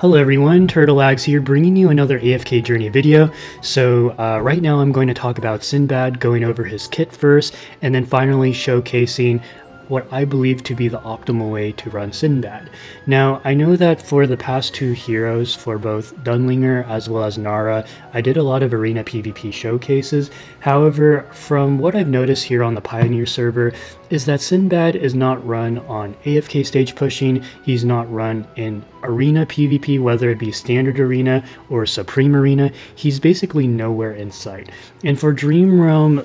Hello everyone, Turtleags here bringing you another AFK journey video. So right now I'm going to talk about Sinbad, going over his kit first, and then finally showcasing what I believe to be the optimal way to run Sinbad. Now, I know that for the past two heroes, for both Dunlinger as well as Nara, I did a lot of arena PvP showcases. However, from what I've noticed here on the Pioneer server, is that Sinbad is not run on AFK stage pushing, he's not run in arena PvP, whether it be standard arena or supreme arena, he's basically nowhere in sight. And for Dream Realm,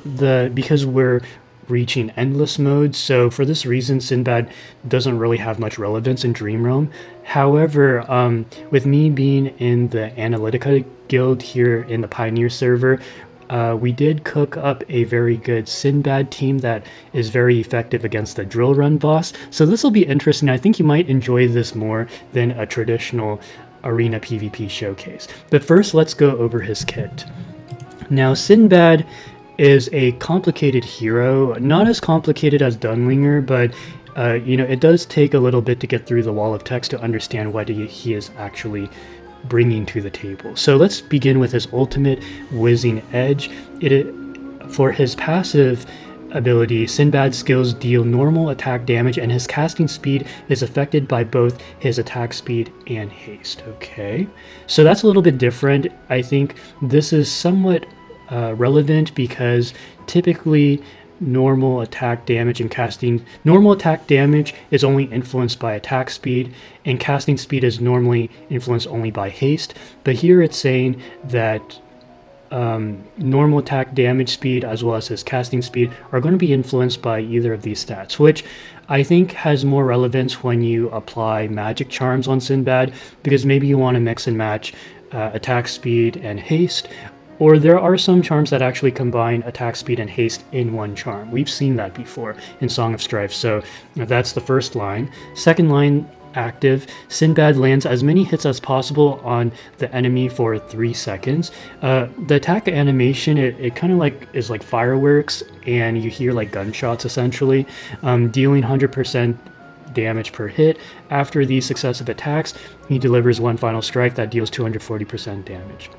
because we're reaching endless mode, so for this reason Sinbad doesn't really have much relevance in Dream Realm. However, with me being in the Analytica guild here in the Pioneer server, we did cook up a very good Sinbad team that is very effective against the drill run boss, so this will be interesting. I think you might enjoy this more than a traditional arena PvP showcase. But first, let's go over his kit. Now, Sinbad is a complicated hero, not as complicated as Dunlinger, but it does take a little bit to get through the wall of text to understand what he is actually bringing to the table. So let's begin with his ultimate, Whizzing Edge. For his passive ability, Sinbad's skills deal normal attack damage, and his casting speed is affected by both his attack speed and haste. Okay, so that's a little bit different. I think this is somewhat relevant because typically normal attack damage is only influenced by attack speed, and casting speed is normally influenced only by haste. But here it's saying that normal attack damage speed as well as his casting speed are going to be influenced by either of these stats, which I think has more relevance when you apply magic charms on Sinbad, because maybe you want to mix and match attack speed and haste. Or there are some charms that actually combine attack speed and haste in one charm. We've seen that before in Song of Strife, so that's the first line. Second line, active, Sinbad lands as many hits as possible on the enemy for 3 seconds. The attack animation, it kind of is like fireworks, and you hear like gunshots essentially, dealing 100% damage per hit. After these successive attacks, he delivers one final strike that deals 240% damage.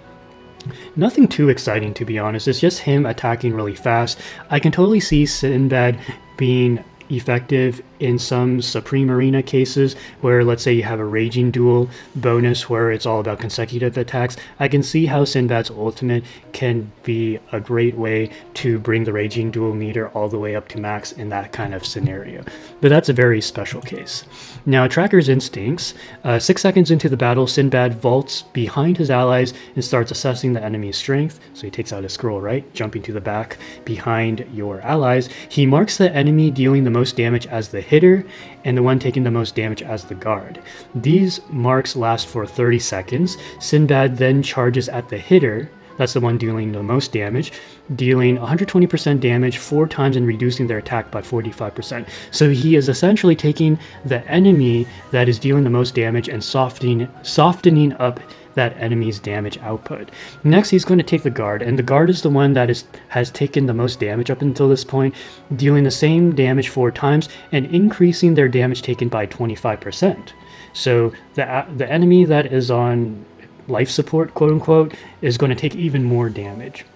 Nothing too exciting, to be honest. It's just him attacking really fast. I can totally see Sinbad being effective in some Supreme Arena cases where, let's say, you have a Raging Duel bonus where it's all about consecutive attacks. I can see how Sinbad's ultimate can be a great way to bring the Raging Duel meter all the way up to max in that kind of scenario. But that's a very special case. Now, Tracker's Instincts. 6 seconds into the battle, Sinbad vaults behind his allies and starts assessing the enemy's strength. So he takes out his scroll, right? Jumping to the back behind your allies. He marks the enemy dealing the most damage as the hitter and the one taking the most damage as the guard. These marks last for 30 seconds. Sinbad then charges at the hitter, that's the one dealing the most damage, dealing 120% damage 4 times and reducing their attack by 45%. So he is essentially taking the enemy that is dealing the most damage and softening up that enemy's damage output. Next, he's going to take the guard, and the guard is the one that has taken the most damage up until this point, dealing the same damage 4 times and increasing their damage taken by 25%. So the enemy that is on life support, quote unquote, is going to take even more damage.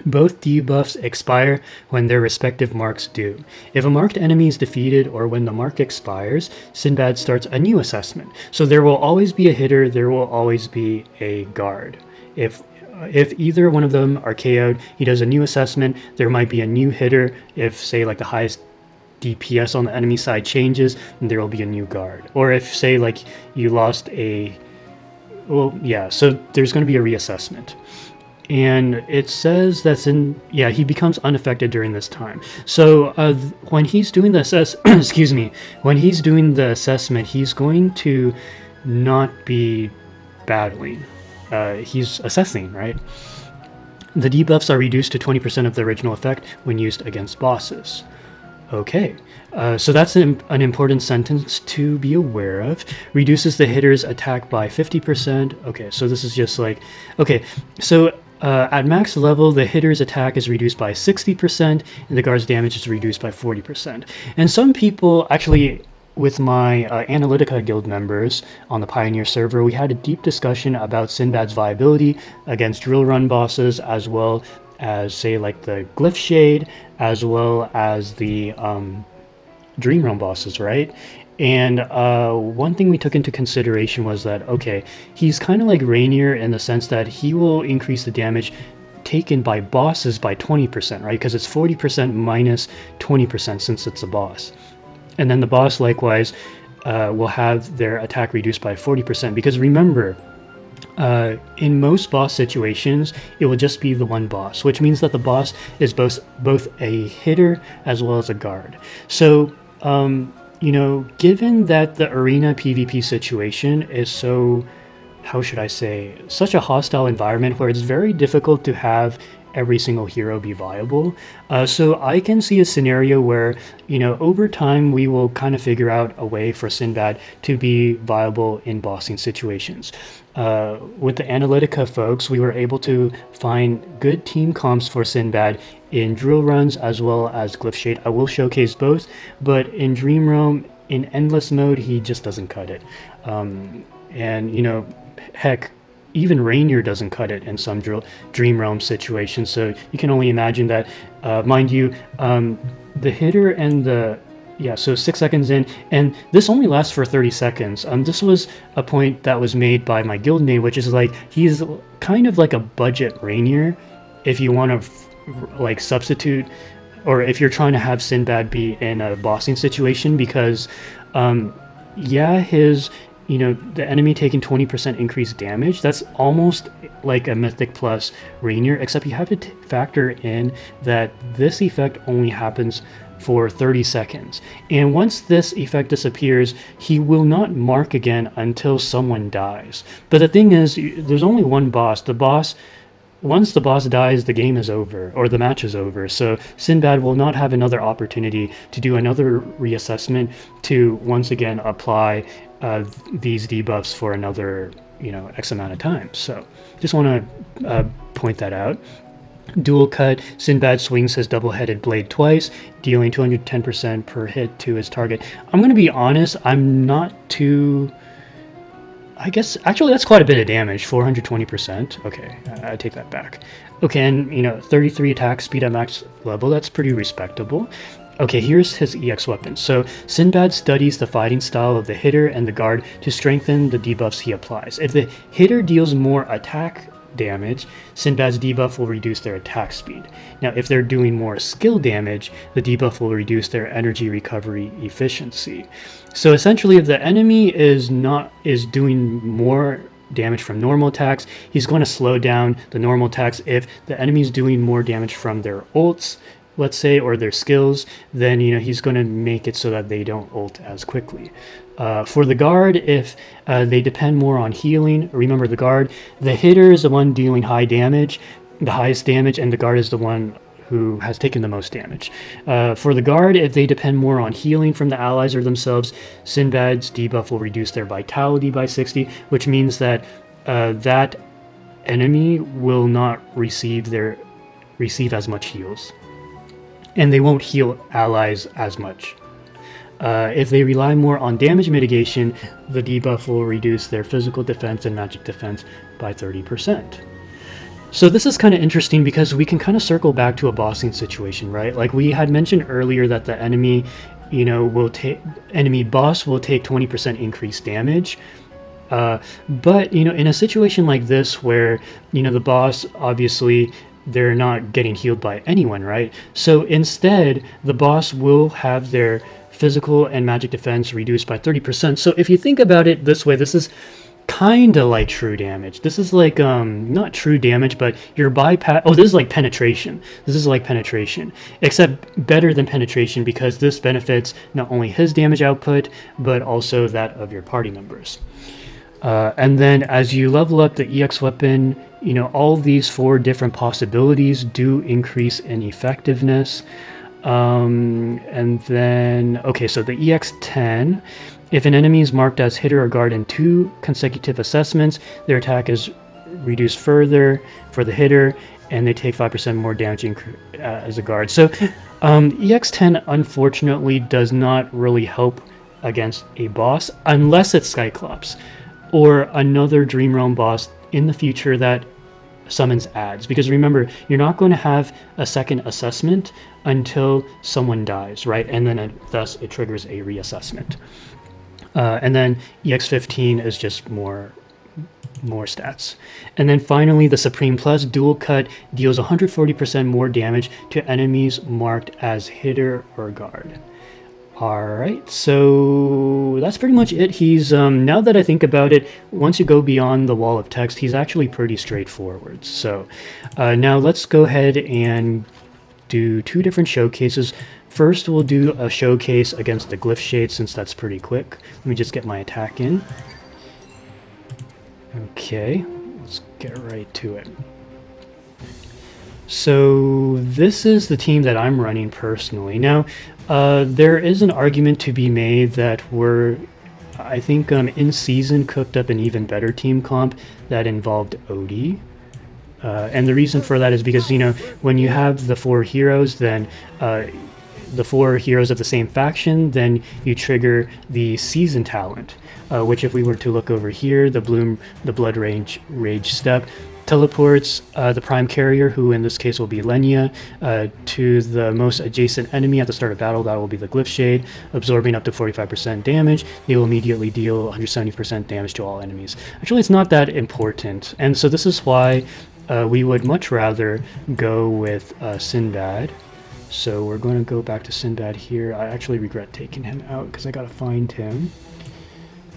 Both debuffs expire when their respective marks do. If a marked enemy is defeated or when the mark expires, Sinbad starts a new assessment. So there will always be a hitter, there will always be a guard. If either one of them are KO'd, he does a new assessment. There might be a new hitter. If, say, like the highest DPS on the enemy side changes, then there will be a new guard. Or if, say, like you lost a... Well, yeah, so there's going to be a reassessment. And it says that he becomes unaffected during this time. So when he's doing the when he's doing the assessment, he's going to not be battling. He's assessing, right? The debuffs are reduced to 20% of the original effect when used against bosses. Okay, so that's an important sentence to be aware of. Reduces the hitter's attack by 50%. Okay, so this is just like, okay, so at max level, the hitter's attack is reduced by 60%, and the guard's damage is reduced by 40%. And some people actually with my Analytica guild members on the Pioneer server, we had a deep discussion about Sinbad's viability against drill run bosses, as well as, say, like the Glyphshade, as well as the Dream Realm bosses, right? And one thing we took into consideration was that, okay, he's kind of like Rainier in the sense that he will increase the damage taken by bosses by 20%, right? Because it's 40% minus 20% since it's a boss. And then the boss likewise will have their attack reduced by 40%, because remember, in most boss situations, it will just be the one boss, which means that the boss is both a hitter as well as a guard. So, you know, given that the arena PvP situation is so, how should I say, such a hostile environment where it's very difficult to have every single hero be viable. So I can see a scenario where, you know, over time we will kind of figure out a way for Sinbad to be viable in bossing situations. With the Analytica folks, we were able to find good team comps for Sinbad in drill runs as well as Glyphshade. I will showcase both, but in Dream Realm, in endless mode, he just doesn't cut it. And, you know, heck, even Rainier doesn't cut it in some Dream Realm situations, so you can only imagine that. Mind you, the hitter and the... Yeah, so 6 seconds in, and this only lasts for 30 seconds. This was a point that was made by my guildmate, which is like, he's kind of like a budget Rainier, if you want to like substitute, or if you're trying to have Sinbad be in a bossing situation, because yeah, his, you know, the enemy taking 20% increased damage, that's almost like a Mythic Plus Rainier, except you have to factor in that this effect only happens for 30 seconds. And once this effect disappears, he will not mark again until someone dies. But the thing is, there's only one boss. Once the boss dies, the game is over, or the match is over. So Sinbad will not have another opportunity to do another reassessment to once again apply these debuffs for another, you know, X amount of time. So just want to point that out. Dual cut, Sinbad swings his double-headed blade twice, dealing 210% per hit to his target. I'm going to be honest, I'm not too... I guess, actually that's quite a bit of damage, 420%. Okay, I take that back. Okay, and, you know, 33 attack speed at max level, that's pretty respectable. Okay, here's his EX weapon. So Sinbad studies the fighting style of the hitter and the guard to strengthen the debuffs he applies. If the hitter deals more attack damage, Sinbad's debuff will reduce their attack speed. Now, if they're doing more skill damage, the debuff will reduce their energy recovery efficiency. So essentially, if the enemy is doing more damage from normal attacks, he's going to slow down the normal attacks. If the enemy is doing more damage from their ults, let's say, or their skills, then, you know, he's going to make it so that they don't ult as quickly. For the guard, if they depend more on healing, remember the guard, the hitter is the one dealing high damage, the highest damage, and the guard is the one who has taken the most damage. For the guard, if they depend more on healing from the allies or themselves, Sinbad's debuff will reduce their vitality by 60, which means that that enemy will not receive as much heals, and they won't heal allies as much. If they rely more on damage mitigation, the debuff will reduce their physical defense and magic defense by 30%. So this is kind of interesting because we can kind of circle back to a bossing situation, right? Like we had mentioned earlier that the enemy, you know, enemy boss will take 20% increased damage. But, you know, in a situation like this where, you know, the boss, obviously, they're not getting healed by anyone, right? So instead, the boss will have their physical and magic defense reduced by 30%. So if you think about it this way, this is kind of like true damage. This is like, not true damage, but your bypass... Oh, this is like penetration. This is like penetration, except better than penetration because this benefits not only his damage output, but also that of your party members. And then as you level up the EX weapon, you know, all these 4 different possibilities do increase in effectiveness. And then, okay, so the EX10, if an enemy is marked as hitter or guard in 2 consecutive assessments, their attack is reduced further for the hitter, and they take 5% more damage as a guard. So EX10 unfortunately does not really help against a boss, unless it's Cyclops or another Dream Realm boss in the future that summons adds. Because remember, you're not going to have a second assessment until someone dies, right? And then thus it triggers a reassessment. And then EX15 is just more stats. And then finally, the Supreme Plus Dual Cut deals 140% more damage to enemies marked as hitter or guard. Alright, so that's pretty much it. He's, now that I think about it, once you go beyond the wall of text, he's actually pretty straightforward. So now let's go ahead and do 2 different showcases. First, we'll do a showcase against the Glyphshade, since that's pretty quick. Let me just get my attack in. Okay, let's get right to it. So this is the team that I'm running personally. Now, there is an argument to be made that I think in season cooked up an even better team comp that involved Odie. And the reason for that is because, you know, when you have the 4 heroes, then the 4 heroes of the same faction, then you trigger the season talent, which if we were to look over here, the Blood Rage step teleports the Prime Carrier, who in this case will be Lenya, to the most adjacent enemy at the start of battle. That will be the Glyphshade, absorbing up to 45% damage. They will immediately deal 170% damage to all enemies. Actually, it's not that important, and so this is why we would much rather go with Sinbad. So we're going to go back to Sinbad here. I actually regret taking him out because I got to find him.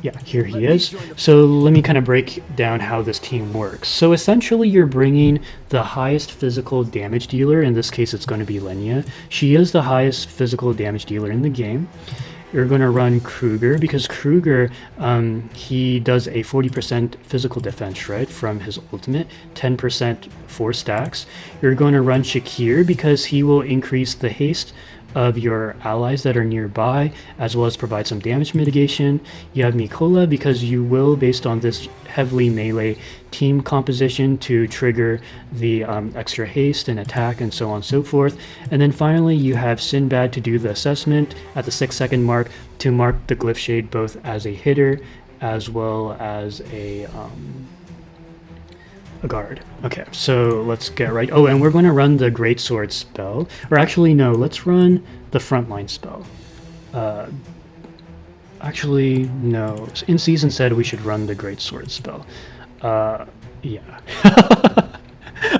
Yeah, here he is. So let me kind of break down how this team works. So essentially you're bringing the highest physical damage dealer. In this case, it's going to be Lenya. She is the highest physical damage dealer in the game. You're going to run Kruger because Kruger, he does a 40% physical defense, right, from his ultimate, 10% 4 stacks. You're going to run Shakir because he will increase the haste of your allies that are nearby, as well as provide some damage mitigation. You have Mikola because you will, based on this heavily melee team composition, to trigger the extra haste and attack and so on and so forth. And then finally you have Sinbad to do the assessment at the 6-second mark to mark the Glyphshade both as a hitter as well as a guard. Okay, so let's get right. Oh, and we're going to run the Greatsword spell. Or actually, no, let's run the Frontline spell. Actually, no. In season said we should run the Greatsword spell. Yeah.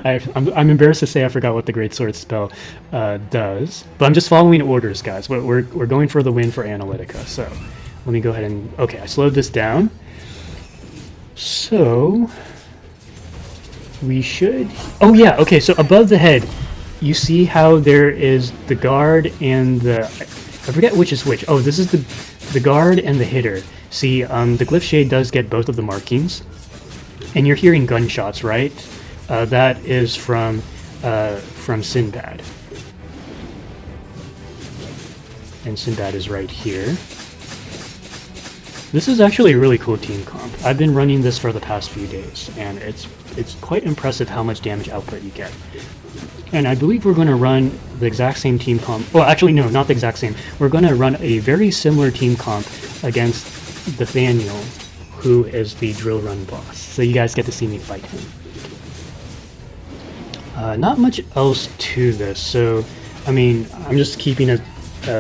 I'm embarrassed to say I forgot what the Greatsword spell does, but I'm just following orders, guys. We're going for the win for Analytica. So let me go ahead and okay. I slowed this down. So we should. Oh yeah. Okay. So above the head, you see how there is the guard and the. I forget which is which. Oh, this is the guard and the hitter. See, the Glyphshade does get both of the markings, and you're hearing gunshots, right? That is from Sinbad, and Sinbad is right here. This is actually a really cool team comp. I've been running this for the past few days, and it's quite impressive how much damage output you get. And I believe we're going to run the exact same team comp. Well, actually, no, not the exact same. We're going to run a very similar team comp against Dethanial, who is the drill run boss. So you guys get to see me fight him. Not much else to this. So, I mean, I'm just keeping it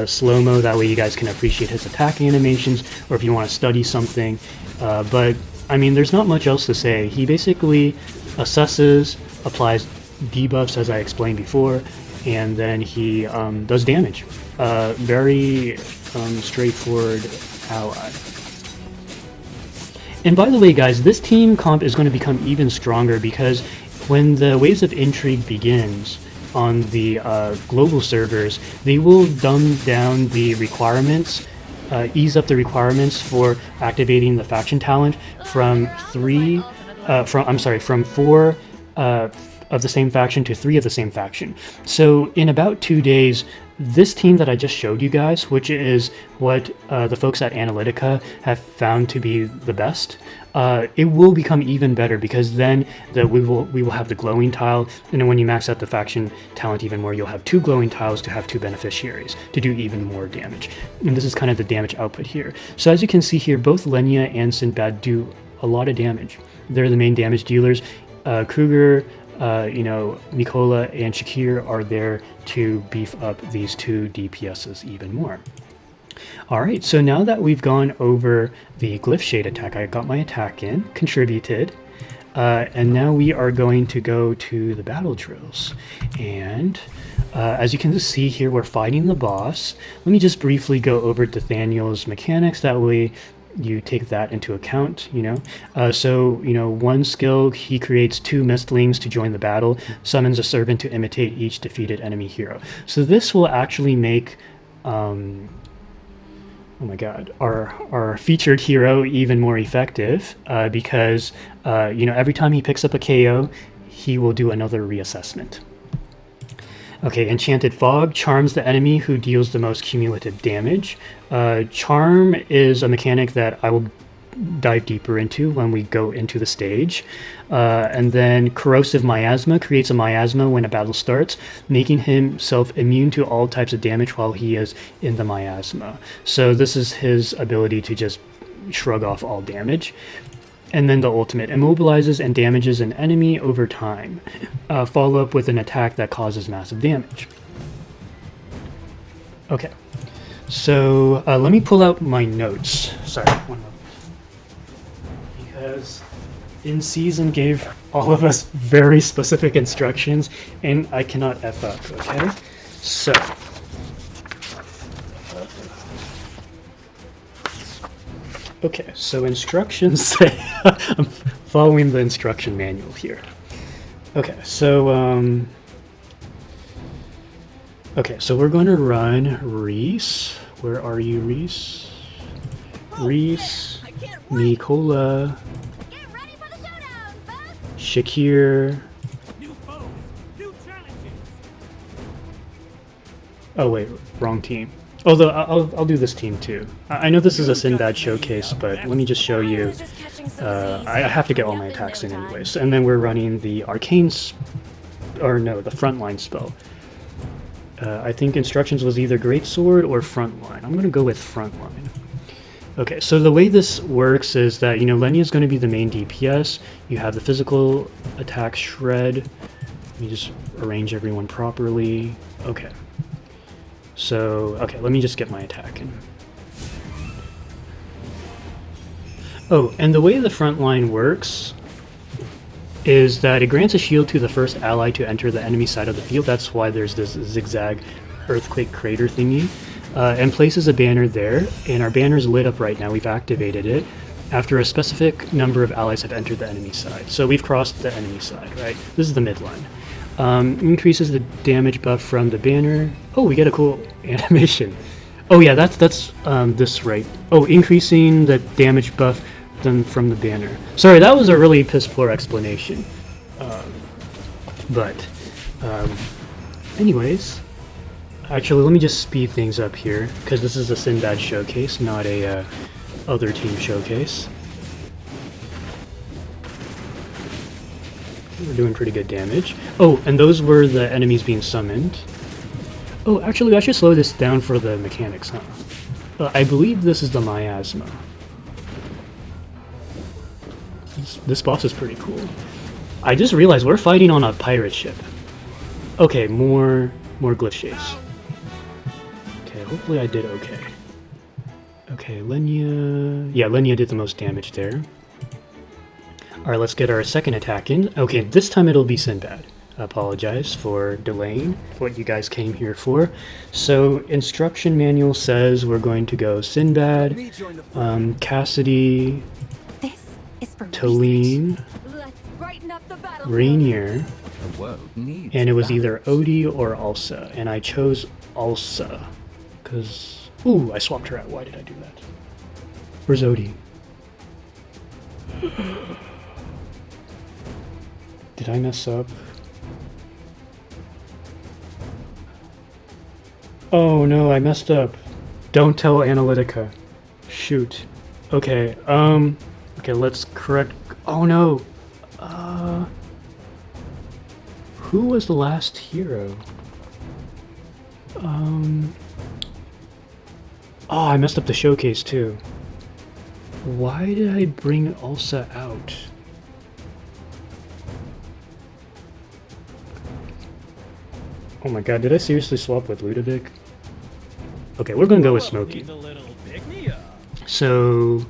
slow-mo. That way you guys can appreciate his attack animations, or if you want to study something. But, I mean, there's not much else to say. He basically assesses, applies debuffs as I explained before, and then he does damage. Very straightforward ally. And by the way, guys, this team comp is going to become even stronger because when the Waves of Intrigue begins on the global servers, they will dumb down the requirements, ease up the requirements for activating the faction talent from 4 of the same faction to 3 of the same faction. So in about 2 days, this team that I just showed you guys, which is what the folks at Analytica have found to be the best, it will become even better, because then we will have the glowing tile, and then when you max out the faction talent even more, you'll have 2 glowing tiles to have 2 beneficiaries to do even more damage. And this is kind of the damage output here. So as you can see here, both Lenya and Sinbad do a lot of damage. They're the main damage dealers. Kruger, Mikola and Shakir are there to beef up these 2 DPSs even more. Alright, so now that we've gone over the Glyphshade attack, I got my attack in, contributed, and now we are going to go to the battle drills. And as you can see here, we're fighting the boss. Let me just briefly go over Dethanial's mechanics, that way you take that into account, one skill, he creates 2 mistlings to join the battle, summons a servant to imitate each defeated enemy hero. So this will actually make oh my god, our featured hero even more effective, because every time he picks up a KO, he will do another reassessment. Okay, Enchanted Fog charms the enemy who deals the most cumulative damage. Charm is a mechanic that I will dive deeper into when we go into the stage. And then Corrosive Miasma creates a miasma when a battle starts, making himself immune to all types of damage while he is in the miasma. So this is his ability to just shrug off all damage. And then the ultimate immobilizes and damages an enemy over time. Follow up with an attack that causes massive damage. Okay, so let me pull out my notes. Sorry, one moment. Because In Season gave all of us very specific instructions, and I cannot F up, okay? So, okay, so instructions say, I'm following the instruction manual here. Okay, so we're going to run Reese. Where are you, Reese? Reese, Mikola, Shakir. Oh wait, wrong team. Although I'll do this team too. I know this is a Sinbad showcase, but let me just show you. I have to get all my attacks in anyways. And then we're running the arcane, the frontline spell. I think instructions was either Greatsword or Frontline. I'm gonna go with Frontline. Okay, so the way this works is that, Lenya is going to be the main DPS. You have the physical attack Shred. Let me just arrange everyone properly. Okay. So, let me just get my attack in. Oh, and the way the front line works is that it grants a shield to the first ally to enter the enemy side of the field. That's why there's this zigzag earthquake crater thingy. And places a banner there, and our banner is lit up right now. We've activated it after a specific number of allies have entered the enemy side. So we've crossed the enemy side, right? This is the midline. Increases the damage buff from the banner. Oh, we get a cool animation. Oh yeah, that's this right. Oh, increasing the damage buff from the banner. Sorry, that was a really piss poor explanation. Anyways. Actually, let me just speed things up here, because this is a Sinbad showcase, not a other team showcase. We're doing pretty good damage. Oh, and those were the enemies being summoned. Oh, actually, I should slow this down for the mechanics, huh? I believe this is the miasma. This boss is pretty cool. I just realized we're fighting on a pirate ship. Okay, more Glyphshades. Hopefully I did okay. Okay, Lenya... Yeah, Lenya did the most damage there. Alright, let's get our second attack in. Okay, this time it'll be Sinbad. I apologize for delaying what you guys came here for. So, instruction manual says we're going to go Sinbad, Cassidy, Talene, Rainier, and it was either Odie or Alsa, and I chose Alsa. Because, ooh, I swapped her out. Why did I do that? Where's Odie? Did I mess up? Oh no, I messed up. Don't tell Analytica. Shoot. Okay, okay, let's correct. Oh no! Uh, who was the last hero? Um, oh, I messed up the showcase too. Why did I bring Ulsa out? Oh my god, did I seriously swap with Ludovic? Okay, we're gonna go with Smokey. So,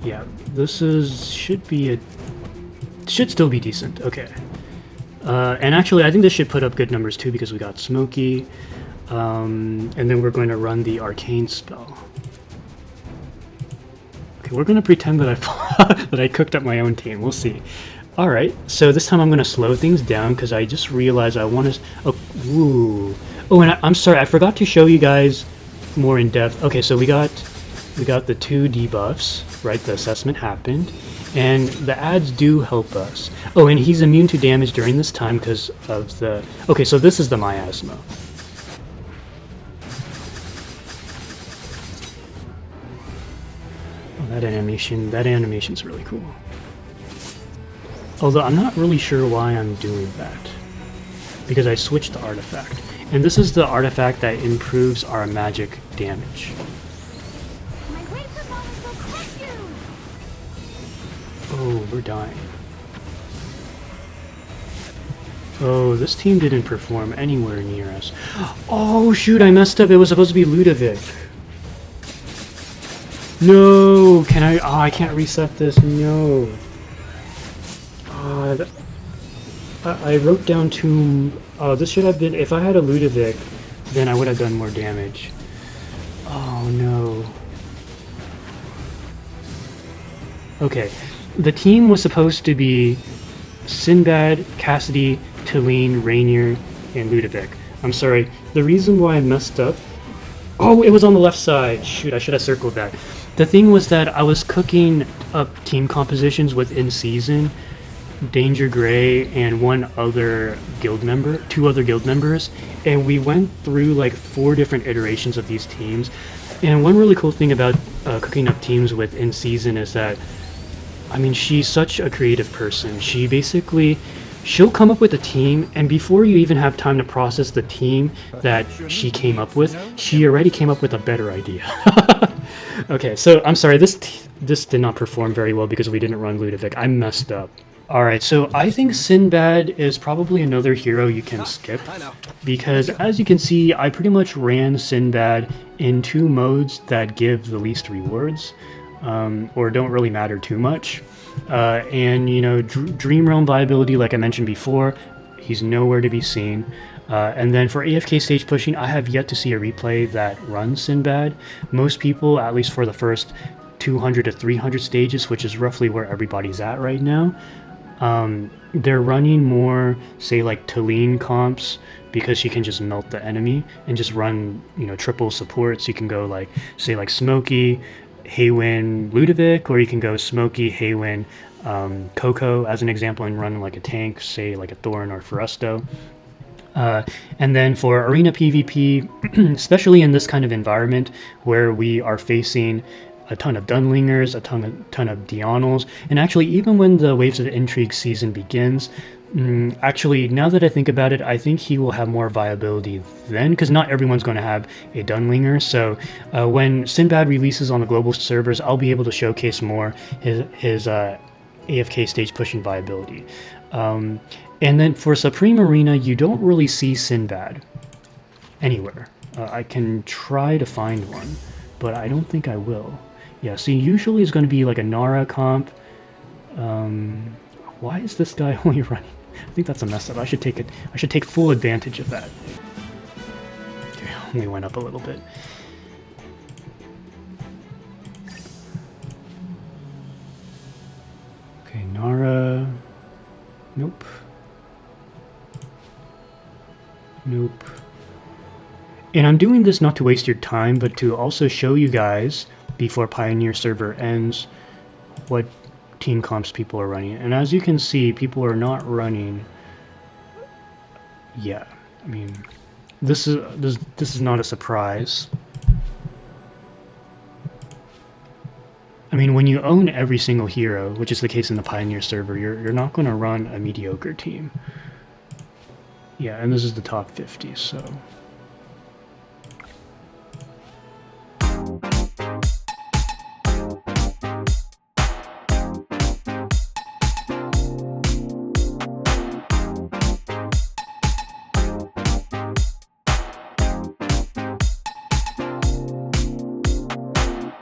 yeah, this is should still be decent. Okay, and actually, I think this should put up good numbers too because we got Smokey, and then we're going to run the Arcane spell. Okay, we're gonna pretend that that I cooked up my own team. We'll see. All right, so this time I'm gonna slow things down because I just realized I want to. Oh, ooh. Oh, and I'm sorry, I forgot to show you guys more in depth. Okay, so we got the 2 debuffs, right? The assessment happened, and the ads do help us. Oh, and he's immune to damage during this time because of the. Okay, so this is the miasma. Oh, that animation's really cool. Although I'm not really sure why I'm doing that, because I switched the artifact, and this is the artifact that improves our magic damage. Oh, we're dying. Oh, this team didn't perform anywhere near us. Oh shoot, I messed up. It was supposed to be Ludovic. No, can I? Oh, I can't reset this. No. I wrote down 2. Oh, this should have been. If I had a Ludovic, then I would have done more damage. Oh no. Okay, the team was supposed to be Sinbad, Cassidy, Talene, Rainier, and Ludovic. I'm sorry. The reason why I messed up. Oh, it was on the left side. Shoot, I should have circled that. The thing was that I was cooking up team compositions with in season. Danger Gray and 2 other guild members, and we went through like 4 different iterations of these teams. And one really cool thing about cooking up teams with in season is that, I mean, she's such a creative person. She'll come up with a team, and before you even have time to process the team that she came up with, she already came up with a better idea. Okay, so I'm sorry, this did not perform very well because we didn't run Ludovic. I messed up. Alright, so I think Sinbad is probably another hero you can skip, because as you can see, I pretty much ran Sinbad in 2 modes that give the least rewards, or don't really matter too much. And, you know, Dream Realm viability, like I mentioned before, he's nowhere to be seen. And then for AFK stage pushing, I have yet to see a replay that runs Sinbad. Most people, at least for the first 200 to 300 stages, which is roughly where everybody's at right now, they're running more, say, like Talene comps, because she can just melt the enemy and just run, you know, triple supports. You can go like, say, like Smokey, Haywin, Ludovic, or you can go Smokey, Haywin, Coco as an example, and run like a tank, say like a Thorn or Ferusto. And then for arena PvP, especially in this kind of environment where we are facing a ton of Dunlingers, a ton of Dethanials, and actually even when the Waves of Intrigue season begins, actually, now that I think about it, I think he will have more viability then, because not everyone's going to have a Dunlinger. So when Sinbad releases on the global servers, I'll be able to showcase more his AFK stage pushing viability. And then for Supreme Arena, you don't really see Sinbad anywhere. I can try to find one, but I don't think I will. Yeah, so usually it's going to be like a Nara comp. Why is this guy only running? I think that's a mess up. I should take full advantage of that. Okay, only went up a little bit. Okay, Nara. Nope. Nope. And I'm doing this not to waste your time, but to also show you guys, before Pioneer server ends, what team comps people are running. And as you can see, people are not running... Yeah, I mean, This is not a surprise. I mean, when you own every single hero, which is the case in the Pioneer server, you're not going to run a mediocre team. Yeah, and this is the top 50, so